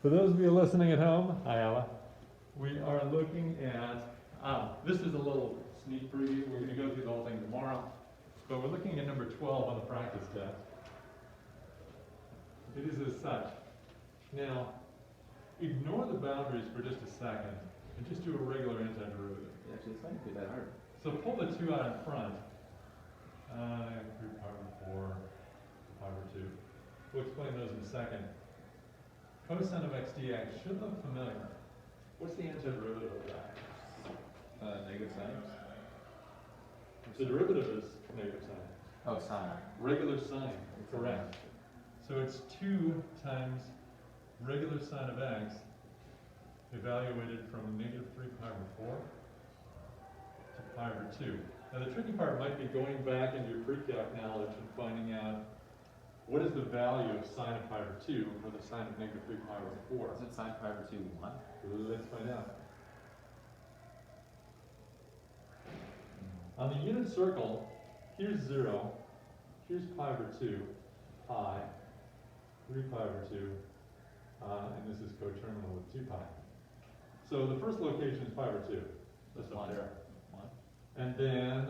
For those of you listening at home, hi Ella. We are looking at, this is a little sneak preview. We're going to go through the whole thing tomorrow. But we're looking at number 12 on the practice test. It is as such. Now, ignore the boundaries for just a second and just do a regular antiderivative. Yeah, actually, it's not going to be that hard. So pull the 2 out in front. 3 pi over 4, pi over 2. We'll explain those in a second. Cosine of x dx should look familiar. What's the antiderivative of that? Negative sine. The derivative is negative sine. Oh, sine. Regular sine, correct. So it's 2 times regular sine of x evaluated from negative 3 pi over 4 to pi over 2. Now the tricky part might be going back into your pre-calc knowledge and finding out what is the value of sine of pi over 2 for the sine of negative 3 pi over 4. Isn't sine pi over 2 1? Let's find out. On the unit circle, here's 0, here's pi over 2, pi, 3 pi over 2, and this is coterminal with 2 pi. So the first location is pi over 2. That's up there. 1. And then,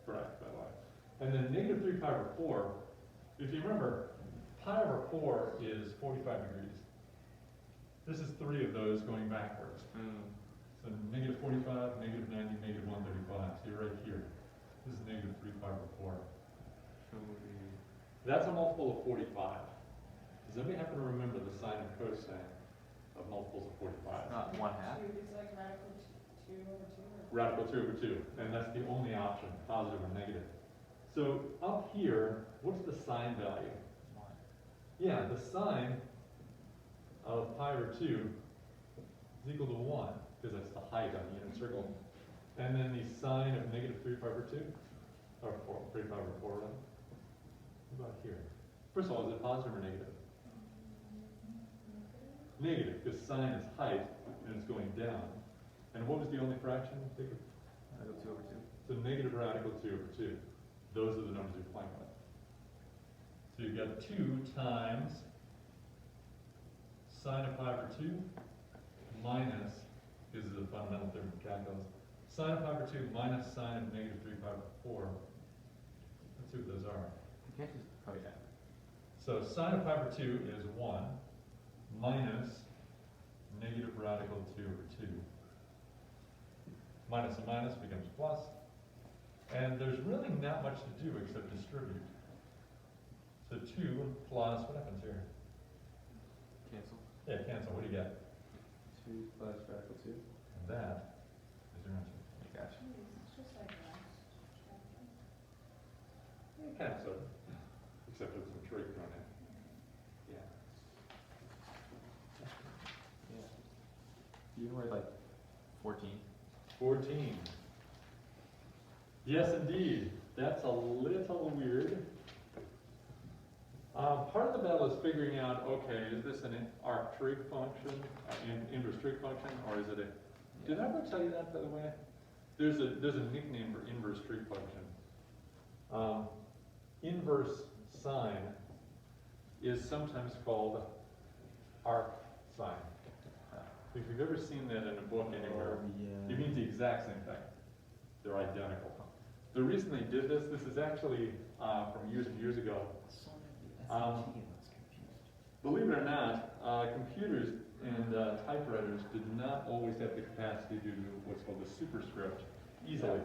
correct, by the way. And then negative 3 pi over 4, if you remember, pi over 4 is 45 degrees. This is 3 of those going backwards. So negative 45, negative 90, negative 135. So you're right here. This is negative 3 pi over 4. That's a multiple of 45. Does anybody happen to remember the sine and cosine of multiples of 45? Not 1/2. It's like radical 2 over 2. Radical 2 over 2. And that's the only option, positive or negative. So up here, what's the sine value? 1. Yeah, the sine of pi over 2 is equal to 1, because that's the height on the unit circle. And then the sine of negative 3 pi over 2, or 3 pi over 4, rather. What about here? First of all, is it positive or negative? Negative, because sine is height, and it's going down. And what was the only fraction? Radical 2 over 2. So negative radical 2 over 2. Those are the numbers you're playing with. So you've got 2 times sine of pi over 2 minus, this is a fundamental theorem of calculus, sine of pi over 2 minus sine of negative 3 pi over 4. Let's see what those are. You can't just, oh yeah. So sine of pi over 2 is 1 minus negative radical 2 over 2. Minus and minus becomes plus. And there's really not much to do except distribute. So 2 plus, what happens here? Cancel. Yeah, cancel. What do you get? 2 plus radical 2. And that is your answer. Gotcha. It's just like last chapter. Yeah, kind of, sort of. Except with some trig thrown in. Yeah. Yeah. You were like 14. 14. Yes, indeed. That's a little weird. Part of the battle is figuring out, okay, is this an arc trig function, inverse trig function, or is it a... Did I ever tell you that, by the way? There's a nickname for inverse trig function. Inverse sine is sometimes called arc sine. If you've ever seen that in a book anywhere, yeah. it means the exact same thing. They're identical. The reason they did this is actually from years and years ago. Believe it or not, computers and typewriters did not always have the capacity to do what's called the superscript easily.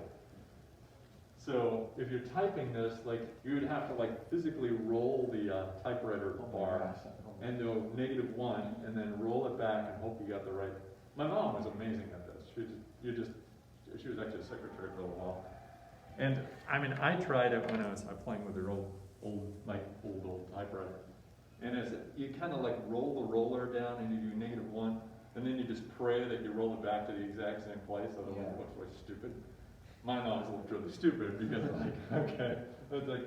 So if you're typing this, like you would have to like physically roll the typewriter bar and do -1 and then roll it back and hope you got the right. My mom was amazing at this. She was actually a secretary for a little while. And I mean, I tried it when I was playing with her old typewriter. And as you kind of like roll the roller down and you do -1, and then you just pray that you roll it back to the exact same place, otherwise it looks like stupid. Mine always looked really stupid because like, okay, I was like,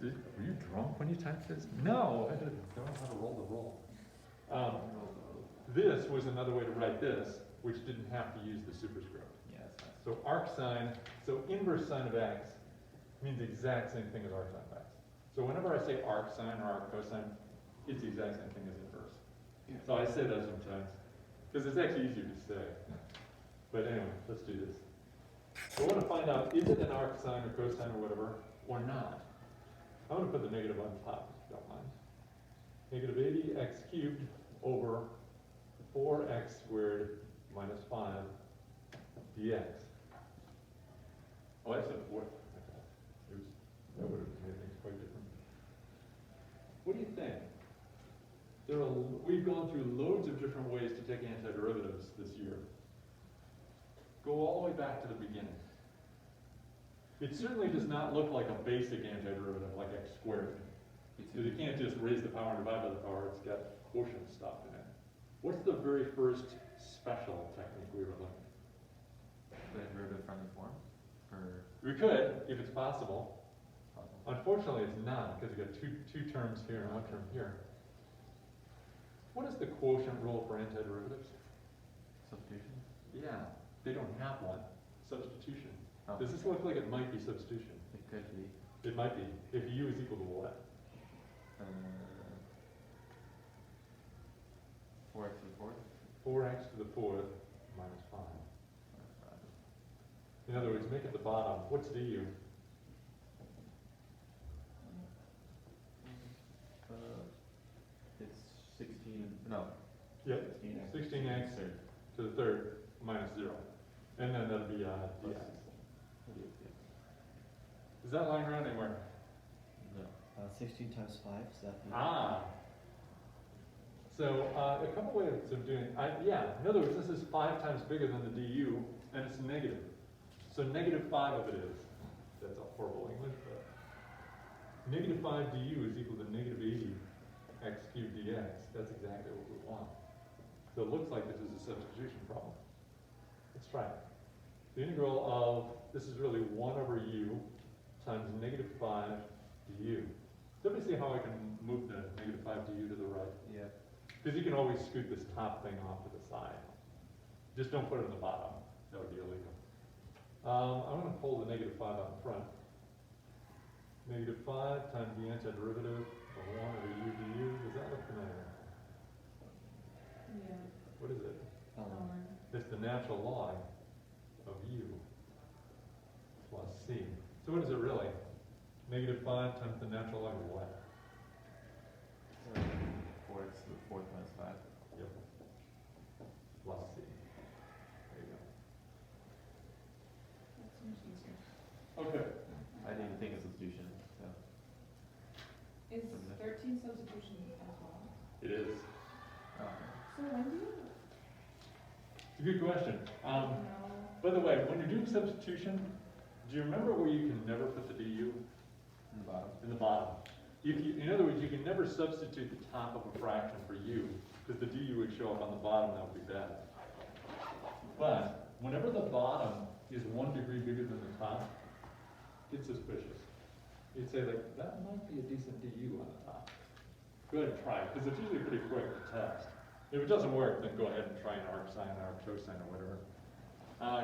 were you drunk when you typed this? No, I didn't know how to roll the roll. This was another way to write this, which didn't have to use the superscript. Yeah, that's nice. So arc sine, so inverse sine of x means the exact same thing as arc sine of x. So whenever I say arc sine or arc cosine, it's the exact same thing as inverse. So I say that sometimes, because it's actually easier to say. But anyway, let's do this. So I want to find out, is it an arc sine or cosine or whatever, or not? I'm going to put the negative on top, if you don't mind. Negative 80x cubed over 4x squared minus 5 dx. Oh, I said 4. Oops. That would have made things quite different. What do you think? We've gone through loads of different ways to take antiderivatives this year. Go all the way back to the beginning. It certainly does not look like a basic antiderivative like x squared. Because you can't just raise the power and divide by the power, it's got quotient stuff in it. What's the very first special technique we ever learned? The derivative from the form? Or We could, if it's possible. possible? Unfortunately, it's not, because you've got two terms here and one term here. What is the quotient rule for antiderivatives? Substitution? Yeah, they don't have one. Substitution. Oh. Does this look like it might be substitution? It could be. It might be. If u is equal to what? 4x to the fourth? 4x to the fourth minus 5. In other words, make it the bottom. What's du? It's 16, no. Yep. 16x. 16x Third. to the third minus 0. And then that'll be dx. Is that lying around anywhere? No. 16 times 5, is that the... Ah. So a couple ways of doing, in other words, this is 5 times bigger than the du, and it's negative. So negative 5 of it is. That's a horrible English, but negative 5 du is equal to negative 80 x cubed dx. That's exactly what we want. So it looks like this is a substitution problem. Let's try it. The integral of, this is really 1 over u times negative 5 du. Let me see how I can move the negative 5 du to the right. Yeah. Because you can always scoot this top thing off to the side. Just don't put it in the bottom. That would be illegal. I'm going to pull the negative 5 out in front. Negative 5 times the antiderivative of 1 over u du. Does that look familiar? Yeah. What is it? Ln. It's the natural log of u plus c. So what is it really? Negative 5 times the natural log of what? 4x to the fourth minus 5. Yep. Plus c. There you go. That's much easier. Okay. I didn't even think of substitution, so. Is 13 substitution as well? It is. Oh. So when do you? It's a good question. No. By the way, when you're doing substitution, do you remember where you can never put the du? In the bottom. In the bottom. In other words, you can never substitute the top of a fraction for u, because the du would show up on the bottom, that would be bad. But whenever the bottom is 1 degree bigger than the top, get suspicious. You'd say, like, that might be a decent du on the top. Go ahead and try it, because it's usually pretty quick to test. If it doesn't work, then go ahead and try an arc sine or arc cosine or whatever.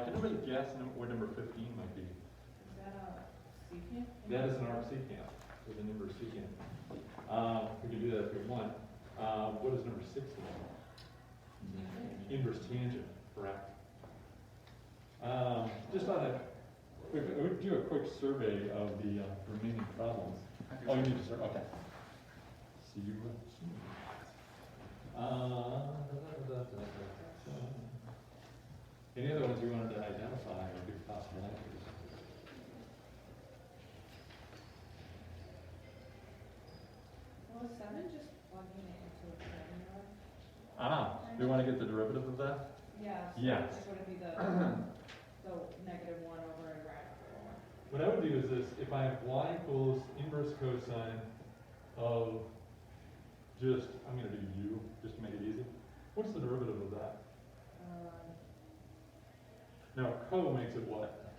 Can anybody guess where number 15 might be? Is that a secant? That is an arc secant, with an inverse secant. We can do that if we want. What is number 16? Inverse tangent, correct. Just on a quick, we'll do a quick survey of the remaining problems. Oh, you need to start, okay. See you soon. Any other ones you wanted to identify or give possibilities? Well, is 7 just plugging it into a formula? We want to get the derivative of that? Yeah. So Yes. It would be the negative 1 over a radical 1. What I would do is this, if I have y equals inverse cosine of just, I'm going to do u, just to make it easy. What's the derivative of that? Now, co makes it what?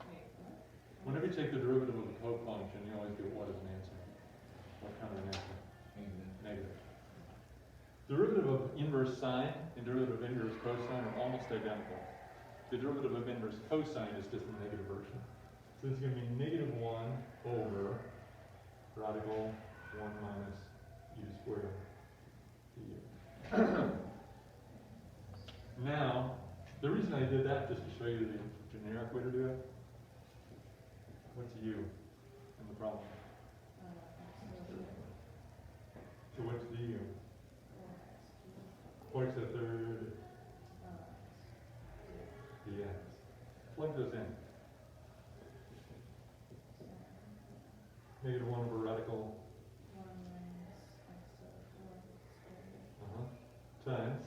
Wait, what? Whenever you take the derivative of a co-function, you always get what as an answer? What kind of an answer? Negative. Derivative of inverse sine and derivative of inverse cosine are almost identical. The derivative of inverse cosine is just a negative version. So it's going to be negative 1 over radical 1 minus u squared du. Now, the reason I did that, just to show you the generic way to do it, what's u in the problem? So what's du? 4x to the third dx. Plug those in. Negative 1 over radical times.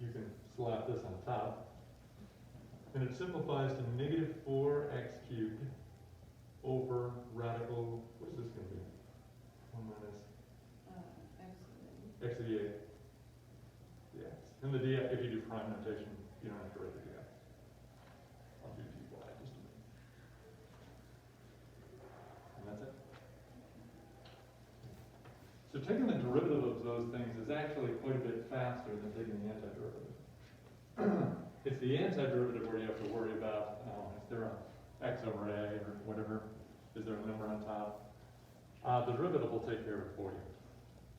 You can slap this on top. And it simplifies to negative 4x cubed over radical, what is this going to be? 1 minus x to the 8 dx. And the dx, if you do prime notation, you don't have to write the dx. I'll do dy just a minute. And that's it. So taking the derivative of those things is actually quite a bit faster than taking the antiderivative. It's the antiderivative where you have to worry about, is there a x over a or whatever? Is there a number on top? The derivative will take care of it for you.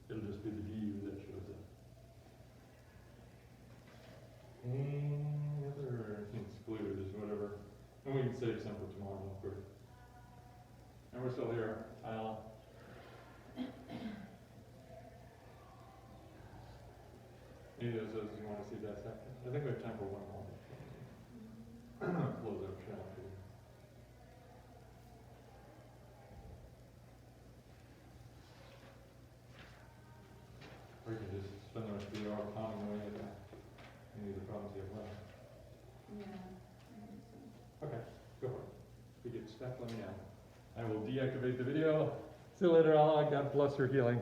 It'll just be the du that shows up. Any other excluded is whatever. And we can save some for tomorrow, of course. And we're still here. Any of those you want to see dissected? I think we have time for one more. Close up chapter. Or you can just spend the rest of the hour pounding away at any of the problems you have left. Okay, go for it. If you get stuck, let me know. I will deactivate the video. See you later, Allah. God bless your healing.